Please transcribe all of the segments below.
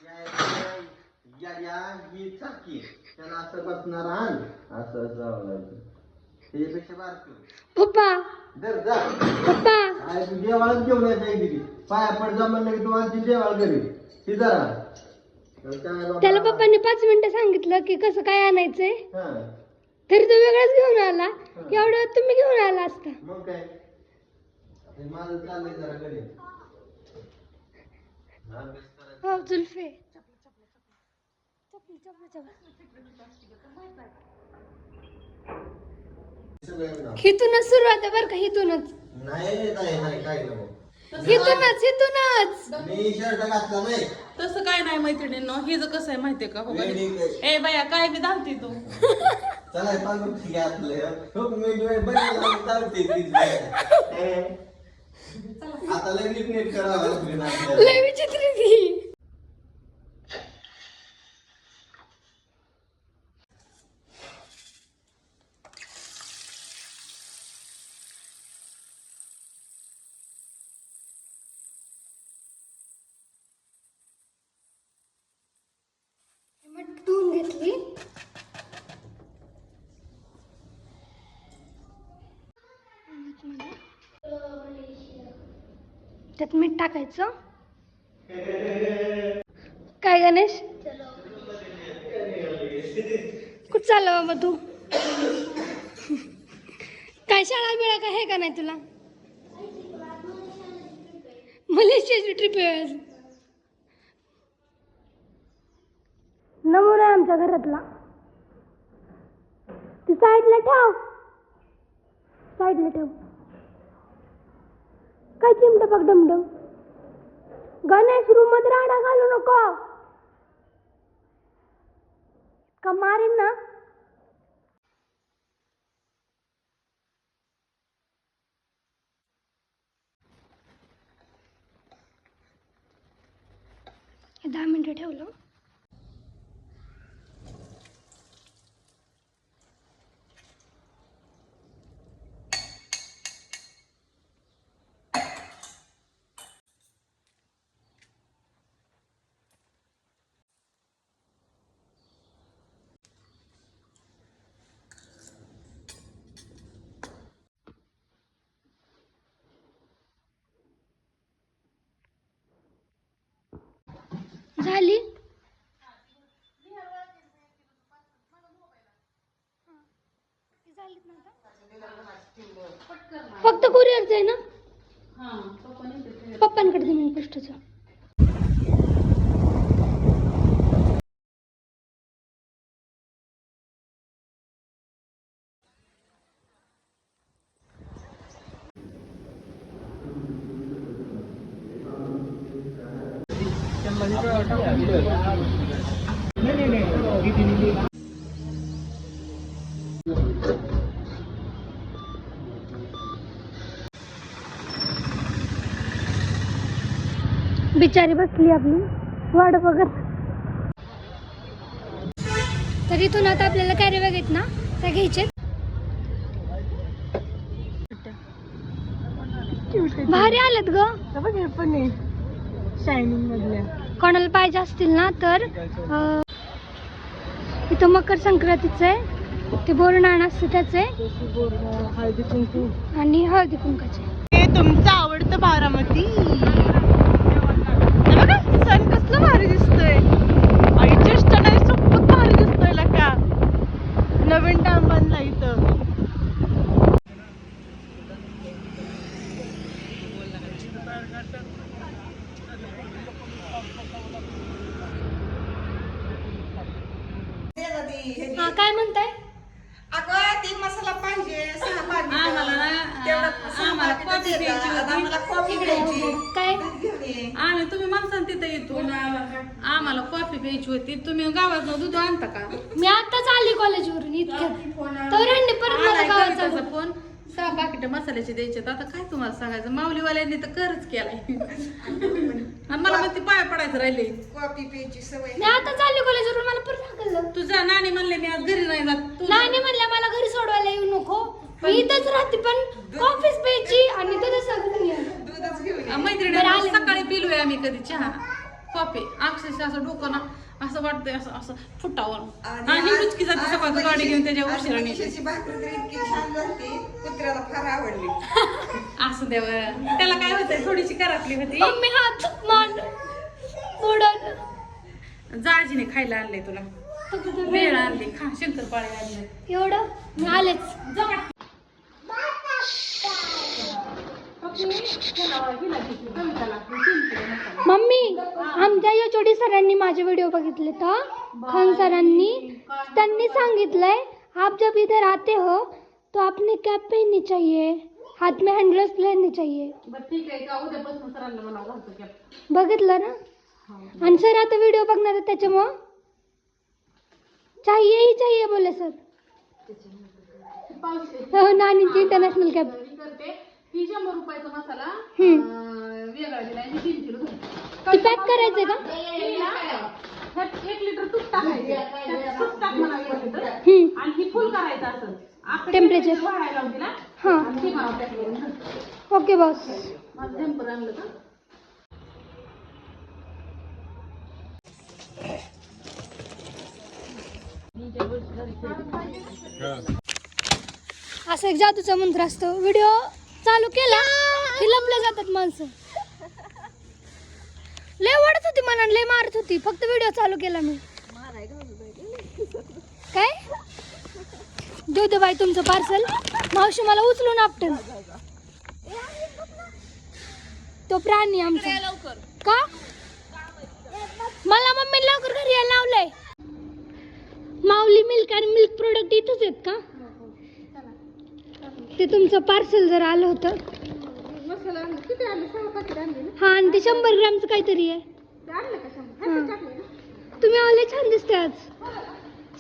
या ही चाकी त्याला असं बसणार आण असं जावं लागतं त्याच्यापेक्षा बारक पप्पा दर जा पप्पा अरे तू देवाळच घेऊन यायचं दिली पाया पड जा म्हणलं की तू आणखी देवाळ घरी ती जरा त्याला पप्पांनी 5 मिनिटं सांगितलं की कसं काय आणायचंय हा तरी तो वेगळाच घेऊन आला एवढं तुम्ही घेऊन आला असता मग काय माझं चाललंय जरा घरी हो जुल्फे हिथूनच सुरुवात आहे बरं का हिथूनच नाही नाही काय नको हिथूनच मी शर्ट घातला नाही तसं काय नाही मैत्रिणींनो हिचं कसं आहे माहितीये का हो ए बाया काय बी धावते तू चला पांघरून घातलं हो मी धावते आता लय नीट करावं लय विचित्र ती धुवून घेतली त्यात मीठ टाकायचं काय गणेश कुठं चाललं बाबा तू काय शाळा बिळा काय आहे का नाही तुला मलेशियाची ट्रिप आहे आज नमुना आहे आमच्या घरातला ती साईडला ठेव काय चिमट बघ डमडम गणेश रूम मध्ये राडा घालू नको का मारीन ना हे 10 मिनिटं ठेवलं झाली फक्त कुरिअरच आहे ना पप्पांकडे दे मी पोस्टचं बिचारी बसली आपली वाट बघत तर इथून आता आपल्याला कॅरी बॅग आहेत ना त्या घ्यायचे भारी आलेत ग पण शायनिंग मधल्या कोणाला पाहिजे असतील ना तर इथं मकर संक्रांतीचं आहे ते बोरनाण असतं त्याचं आहे हळदी कुंकू आणि हळदी कुंकाचे हे तुमचं आवडतं बारामती बघा सण कसलं भारी दिसतोय आईच्या स्टँड सोबत भारी दिसतोय लका नवीन डॅम बांधला इथं हा काय म्हणताय अगं ती मसाला पाहिजे 6 पाकिट आम्हाला कॉफी प्यायची आम्हाला कॉफी घ्यायची काय आम्ही तुम्ही माणसानं तिथं येतो आम्हाला कॉफी प्यायची होती तुम्ही गावात दूध आणता का मी आताच आली कॉलेजवरून इतक्यात तर ह्यांनी परत मला गावात चालू फोन 6 पाकिट मसाल्याचे द्यायचे आता काय तुम्हाला सांगायचं माऊलीवाल्यांनी तर करच केलाय आणि मला मग ती पाया पडायचं राहिले कॉफी प्यायची सवय मी आताच आली कॉलेजवरून मला परत हाकललं तुझ्या नानी म्हणले मी आज घरी नाही जात तू नाही म्हणल्या मला घरी सोडवायला येऊ नको मी इथंच राहते पण कॉफीच प्यायची आणि तुझं सगळं दूधच घेऊन मैत्रिणी बरं, आले. सकाळी पिलोय आम्ही कधी चहा कॉपी अक्षरशः असं डोकं ना असं वाटतंय असं असं फुटावर आणि आणि आज- मुचकी जाते आज सकाळचं गाडी घेऊन त्याच्या आज उशिरा मनीषाची भाकरी तर इतकी छान झाली कुत्र्याला फार आवडली. असं देव त्याला काय होतंय थोडीशी करातली होती मम्मी हात मान मोडन जाजीने खायला आणलंय तुला वेळ आणली खा शंकरपाळे आणले एवढं मी आलेच. मम्मी आमच्या एचओडी सरांनी माझे व्हिडिओ बघितले तर खान सरांनी त्यांनी सांगितलंय आप जब इधर आते हो तो आपने कैप पहननी चाहिए हाथ में हैंड ग्लव्स लेने चाहिए. ठीक आहे का उद्यापासून सरांना मला घालतो कॅप. बघितलं ना. आणि सर आता व्हिडिओ बघणार आहेत त्याच्यामुळं चाहिए ही चाहिए बोले सर. नानीची international cap. करते ती 100 रुपयाचा मसाला वेगळा दिला आणि 3 किलो ती पॅक करायचंय का? 1 लिटर तूप टाकायचं तूप टाक म्हणा 1 लिटर आणि ही फुल करायचं असं टेम्परेचर वाढायला लावून दिला हां आणि ती मला पॅक करून ठेव. Okay boss. माझं टेम्पर आणलं का असं एक जादूचा मंत्र असतो. व्हिडिओ चालू केला की लपले जातात माणसं. लय ओढत होती मनान लय मारत होती फक्त व्हिडिओ चालू केला मी. काय देऊ दे बाई तुमचं पार्सल. मावशी मला उचलून आपटन. तो प्राणी आमचा का मला मम्मी लवकर घरी यायला लावलंय. माऊली मिल्क आणि मिल्क प्रोडक्ट इथंच आहेत का? ते तुमचं पार्सल जर आलं होतं. मसाला किती आणले 6 पाकिट आणले ना हा आणि ते 100 ग्रॅमचं काहीतरी आहे. ते आणलं का 100 हां. टाकले ना तुम्ही आले छान दिसते आज.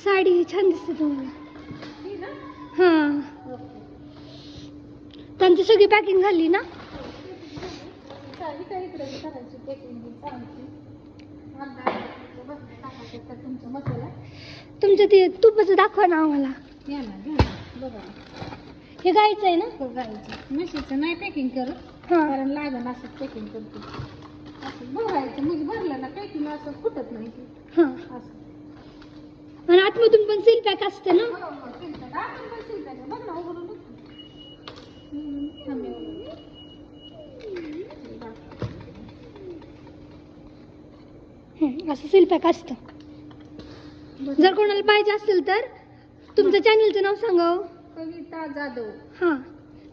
साडी छान दिसते तुम्हाला. ही ना हां त्यांची सगळी पॅकिंग झाली ना. ही काय इकडे करायची पॅकिंग चांगली तुमचा मसाला तुमचं ते तुपाचं दाखवा ना आम्हाला. घ्या ना घ्या ना बघा हे गायचं आहे ना. तो गायचं म्हशीचं नाही पॅकिंग करत हां कारण लागण असं पॅकिंग करतो असं भरायचं म्हणजे भरलं ना पॅकिंग असं फुटत नाही ते हां असं आणि आतमधून पण सील पॅक असते ना. बघ ना उघडून बघ. थांब एवढं. असं सील पॅक असतं. जर कोणाला पाहिजे असेल तर तुमचं चॅनलचं नाव सांगा. कविता जाधव हां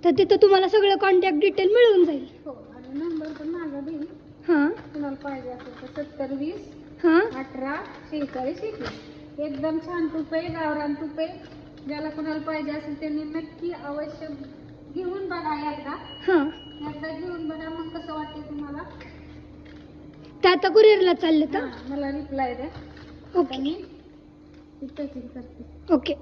तर तिथं तुम्हाला सगळं कॉन्टॅक्ट डिटेल मिळून जाईल. हो आणि नंबर पण माझा देईल हां कुणाला पाहिजे असेल तर 7020 हां 18 46 21. एकदम छान तूप आहे गावरान तूप आहे. ज्याला कुणाला पाहिजे असेल त्यांनी नक्की अवश्य घेऊन बघा एकदा घेऊन बघा मग कसं वाटतं तुम्हाला. ते आता कुरिअरला चालले तर हां, मला रिप्लाय द्या. ओके मी पॅकिंग करते. ओके.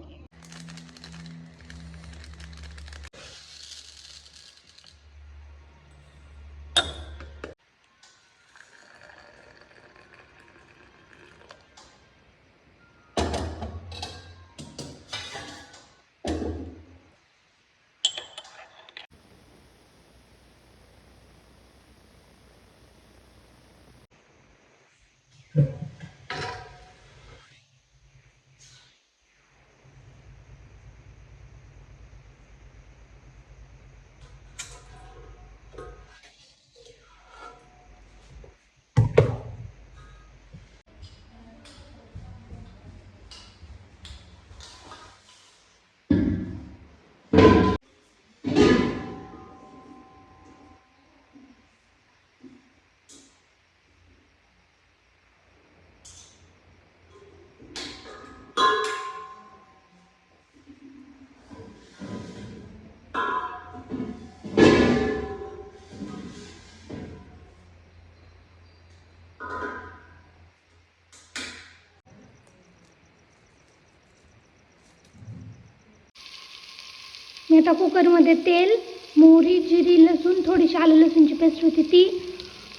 मी आता कुकरमध्ये तेल, मोहरी, जिरी, लसूण, थोडीशी आलं लसूणची पेस्ट होती ती,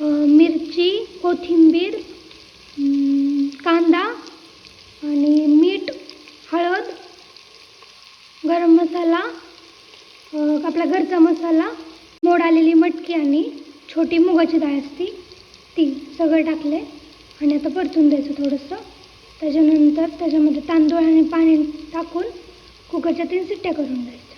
मिरची, कोथिंबीर, कांदा आणि मीठ, हळद, गरम मसाला, आपला घरचा मसाला, मोड आलेली मटकी आणि छोटी मुगाची डाळ असती ती सगळं टाकले आणि आता परतून द्यायचं थोडंसं. त्याच्यानंतर त्याच्यामध्ये तांदूळ आणि पाणी टाकून कुकरच्या 3 शिट्ट्या करून द्यायच्या.